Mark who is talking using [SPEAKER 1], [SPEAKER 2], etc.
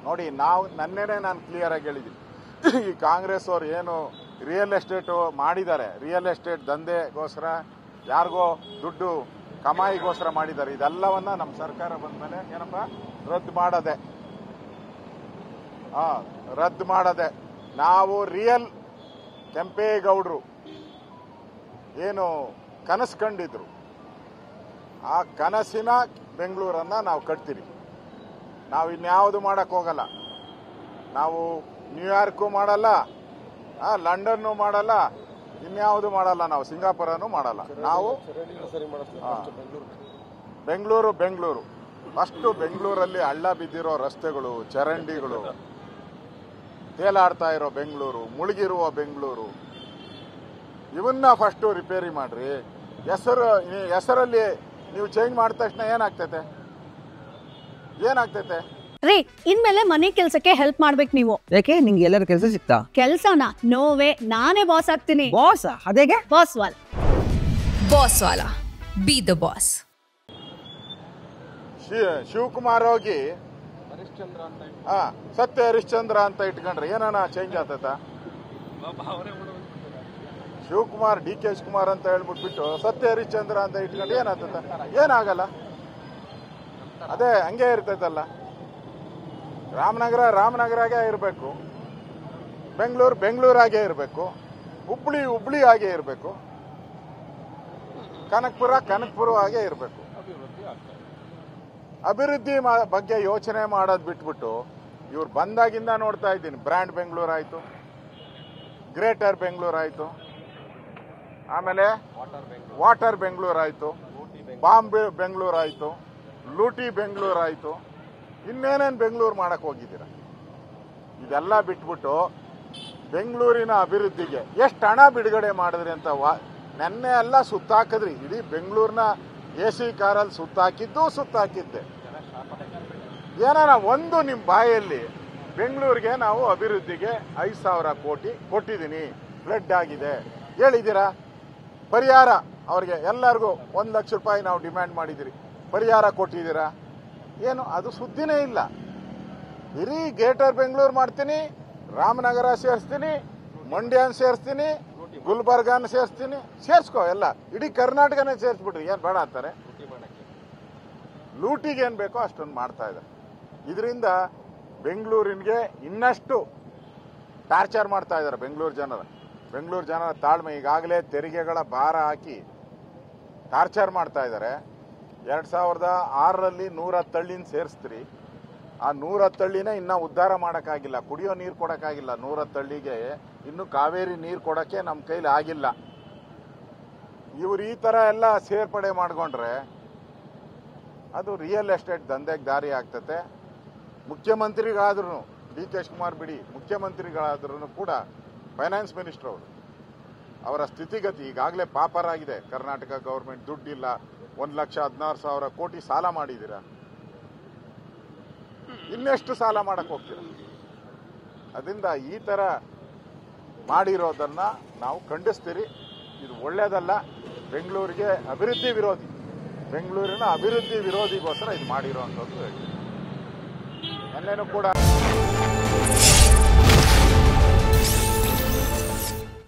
[SPEAKER 1] ನೋಡಿ, ನನ್ನೇನೆ ನಾನು ಕ್ಲಿಯರ್ ಆಗಿ ಹೇಳಿದ್ದೀನಿ. ಈ ಕಾಂಗ್ರೆಸ್ ಅವ್ರು ಏನು ರಿಯಲ್ ಎಸ್ಟೇಟು ಮಾಡಿದ್ದಾರೆ, ರಿಯಲ್ ಎಸ್ಟೇಟ್ ದಂಧೆಗೋಸ್ಕರ ಯಾರಿಗೋ ದುಡ್ಡು ಕಮಾಯಿಗೋಸ್ಕರ ಮಾಡಿದ್ದಾರೆ. ಇದೆಲ್ಲವನ್ನ ನಮ್ಮ ಸರ್ಕಾರ ಬಂದ ಮೇಲೆ ಏನಪ್ಪ ರದ್ದು ಮಾಡದೆ ನಾವು ರಿಯಲ್ ಕೆಂಪೇಗೌಡರು ಏನು ಕನಸು ಕಂಡಿದ್ರು ಆ ಕನಸಿನ ಬೆಂಗಳೂರನ್ನ ನಾವು ಕಟ್ತೀರಿ. ನಾವು ಇನ್ಯಾವುದು ಮಾಡಕ್ ಹೋಗಲ್ಲ. ನಾವು ನ್ಯೂಯಾರ್ಕು ಮಾಡಲ್ಲ, ಲಂಡನ್ನು ಮಾಡಲ್ಲ, ಇನ್ಯಾವುದು ಮಾಡಲ್ಲ, ನಾವು ಸಿಂಗಾಪುರನು ಮಾಡಲ್ಲ. ನಾವು ಬೆಂಗಳೂರು ಫಸ್ಟು ಬೆಂಗಳೂರಲ್ಲಿ ಹಳ್ಳ ಬಿದ್ದಿರೋ ರಸ್ತೆಗಳು, ಚರಂಡಿಗಳು, ತೇಲಾಡ್ತಾ ಇರೋ ಬೆಂಗಳೂರು, ಮುಳುಗಿರುವ ಬೆಂಗಳೂರು, ಇವನ್ನ ಫಸ್ಟು ರಿಪೇರಿ ಮಾಡ್ರಿ. ಹೆಸರಲ್ಲಿ ನೀವು ಚೇಂಜ್ ಮಾಡಿದ ತಕ್ಷಣ ಏನಾಗ್ತೈತೆ
[SPEAKER 2] ರೀ? ಇನ್ಮೇಲೆ ಮನೆ ಕೆಲ್ಸಕ್ಕೆ ಹೆಲ್ಪ್ ಮಾಡ್ಬೇಕು ನೀವು.
[SPEAKER 3] ಯಾಕೆ ನಿಂಗೆ ಎಲ್ಲರ ಕೆಲಸ ಸಿಗ್ತಾ?
[SPEAKER 2] ಕೆಲ್ಸನ ನೋವೇ, ನಾನೇ ಬಾಸ್ ಆಗ್ತೀನಿ.
[SPEAKER 3] ಬಾಸ್? ಅದೇಗೆ?
[SPEAKER 2] ಬಾಸ್ ವಾಲ
[SPEAKER 4] ಬಿ ದ ಬಾಸ್.
[SPEAKER 1] ಶಿವಕುಮಾರ್ ಹೋಗಿ ಸತ್ಯ ಹರಿಶ್ಚಂದ್ರ ಅಂತ ಇಟ್ಕೊಂಡ್ರೆ ಏನಾನ ಚೇಂಜ್ ಆಗ್ತೈತ? ಶಿವಕುಮಾರ್ DK ಶಿವಕುಮಾರ್ ಅಂತ ಹೇಳ್ಬಿಟ್ಬಿಟ್ಟು ಸತ್ಯ ಹರಿಶ್ಚಂದ್ರ ಅಂತ ಇಟ್ಕೊಂಡ್ರೆ ಏನಾಗ್ತೈತ? ಏನಾಗಲ್ಲ. ಅದೇ ಹಂಗೆ ಇರ್ತೈತಲ್ಲ. ರಾಮನಗರಾಗೆ ಇರಬೇಕು, ಬೆಂಗಳೂರಾಗೆ ಇರಬೇಕು, ಹುಬ್ಳಿ ಹಾಗೆ ಇರಬೇಕು, ಕನಕಪುರ ಹಾಗೆ ಇರಬೇಕು. ಅಭಿವೃದ್ಧಿ ಬಗ್ಗೆ ಯೋಚನೆ ಮಾಡೋದು ಬಿಟ್ಬಿಟ್ಟು ಇವ್ರು ಬಂದಾಗಿಂದ ನೋಡ್ತಾ ಇದ್ದೀನಿ. ಬ್ರ್ಯಾಂಡ್ ಬೆಂಗಳೂರು ಆಯ್ತು, ಗ್ರೇಟರ್ ಬೆಂಗಳೂರು ಆಯ್ತು, ಆಮೇಲೆ ವಾಟರ್ ಬೆಂಗಳೂರು ಆಯ್ತು, ಬಾಂಬೆ ಬೆಂಗಳೂರು ಆಯ್ತು, ಲೂಟಿ ಬೆಂಗಳೂರು ಆಯ್ತು. ಇನ್ನೇನೇನು ಬೆಂಗಳೂರು ಮಾಡಕ್ ಹೋಗಿದ್ದೀರ? ಇದೆಲ್ಲ ಬಿಟ್ಬಿಟ್ಟು ಬೆಂಗಳೂರಿನ ಅಭಿವೃದ್ಧಿಗೆ ಎಷ್ಟು ಹಣ ಬಿಡುಗಡೆ ಮಾಡಿದ್ರಿ ಅಂತ ನೆನ್ನೆ ಎಲ್ಲ ಸುತ್ತಾಕಿದ್ರಿ. ಇಡೀ ಬೆಂಗಳೂರಿನ AC ಕಾರಲ್ಲಿ ಸುತ್ತಾಕಿದ್ದೆ. ಏನಾರ ಒಂದು ನಿಮ್ಮ ಬಾಯಲ್ಲಿ ಬೆಂಗಳೂರಿಗೆ ನಾವು ಅಭಿವೃದ್ಧಿಗೆ 5,000 ಕೋಟಿ ಕೊಟ್ಟಿದ್ದೀನಿ, ಫ್ಲಡ್ ಆಗಿದೆ ಹೇಳಿದ್ದೀರಾ? ಪರಿಹಾರ ಅವ್ರಿಗೆ ಎಲ್ಲರಿಗೂ 1 ಲಕ್ಷ ರೂಪಾಯಿ ನಾವು ಡಿಮ್ಯಾಂಡ್ ಮಾಡಿದಿರಿ, ಪರಿಹಾರ ಕೊಟ್ಟಿದ್ದೀರಾ? ಏನು ಅದು ಸುದ್ದಿನೇ ಇಲ್ಲ. ಇಡೀ ಗ್ರೇಟರ್ ಬೆಂಗಳೂರು ಮಾಡ್ತೀನಿ, ರಾಮನಗರ ಸೇರಿಸ್ತೀನಿ, ಮಂಡ್ಯನ ಸೇರಿಸ್ತೀನಿ, ಗುಲ್ಬರ್ಗಾನ ಸೇರಿಸ್ಕೋ, ಎಲ್ಲ ಇಡೀ ಕರ್ನಾಟಕನೇ ಸೇರಿಸ್ಬಿಟ್ರಿ. ಏನ್ ಬೇಡ ಅಂತಾರೆ? ಲೂಟಿಗೆ ಏನ್ ಬೇಕೋ ಅಷ್ಟೊಂದು ಮಾಡ್ತಾ ಇದ್ದಾರೆ. ಇದರಿಂದ ಬೆಂಗಳೂರಿನಿಗೆ ಇನ್ನಷ್ಟು ಟಾರ್ಚರ್ ಮಾಡ್ತಾ ಇದ್ದಾರೆ ಬೆಂಗಳೂರು ಜನರ ತಾಳ್ಮೆ. ಈಗಾಗಲೇ ತೆರಿಗೆಗಳ ಭಾರ ಹಾಕಿ ಟಾರ್ಚರ್ ಮಾಡ್ತಾ ಇದ್ದಾರೆ. 2006ರಲ್ಲಿ 110 ಹಳ್ಳಿನ ಸೇರಿಸ್ತೀರಿ. ಆ 110 ಹಳ್ಳಿನ ಇನ್ನ ಉದ್ಧಾರ ಮಾಡೋಕ್ಕಾಗಿಲ್ಲ, ಕುಡಿಯೋ ನೀರು ಕೊಡೋಕ್ಕಾಗಿಲ್ಲ. 110 ಹಳ್ಳಿಗೆ ಇನ್ನು ಕಾವೇರಿ ನೀರು ಕೊಡೋಕ್ಕೆ ನಮ್ಮ ಕೈಲಿ ಆಗಿಲ್ಲ. ಇವ್ರು ಈ ಥರ ಎಲ್ಲ ಸೇರ್ಪಡೆ ಮಾಡಿಕೊಂಡ್ರೆ ಅದು ರಿಯಲ್ ಎಸ್ಟೇಟ್ ದಂಧೆಗೆ ದಾರಿ ಆಗ್ತತೆ. ಮುಖ್ಯಮಂತ್ರಿಗಾದ್ರೂ DK ಶಿವಕುಮಾರ್ ಬಿಡಿ, ಮುಖ್ಯಮಂತ್ರಿಗಳಾದ್ರೂ ಕೂಡ ಫೈನಾನ್ಸ್ ಮಿನಿಸ್ಟರ್ ಅವರ ಸ್ಥಿತಿಗತಿ ಈಗಾಗಲೇ ಪಾಪರಾಗಿದೆ. ಕರ್ನಾಟಕ ಗೌರ್ಮೆಂಟ್ ದುಡ್ಡಿಲ್ಲ, 1,16,000 ಕೋಟಿ ಸಾಲ ಮಾಡಿದ್ದೀರಾ. ಇನ್ನೆಷ್ಟು ಸಾಲ ಮಾಡಕ್ ಹೋಗ್ತೀರಾ? ಅದರಿಂದ ಈ ತರ ಮಾಡಿರೋದನ್ನ ನಾವು ಖಂಡಿಸ್ತೀರಿ. ಇದು ಒಳ್ಳೇದಲ್ಲ. ಬೆಂಗಳೂರಿಗೆ ಬೆಂಗಳೂರಿನ ಅಭಿವೃದ್ಧಿ ವಿರೋಧಿಗೋಸ್ಕರ ಇದು ಮಾಡಿರೋಂಥದ್ದು. ಎಲ್ಲೇನೂ ಕೂಡ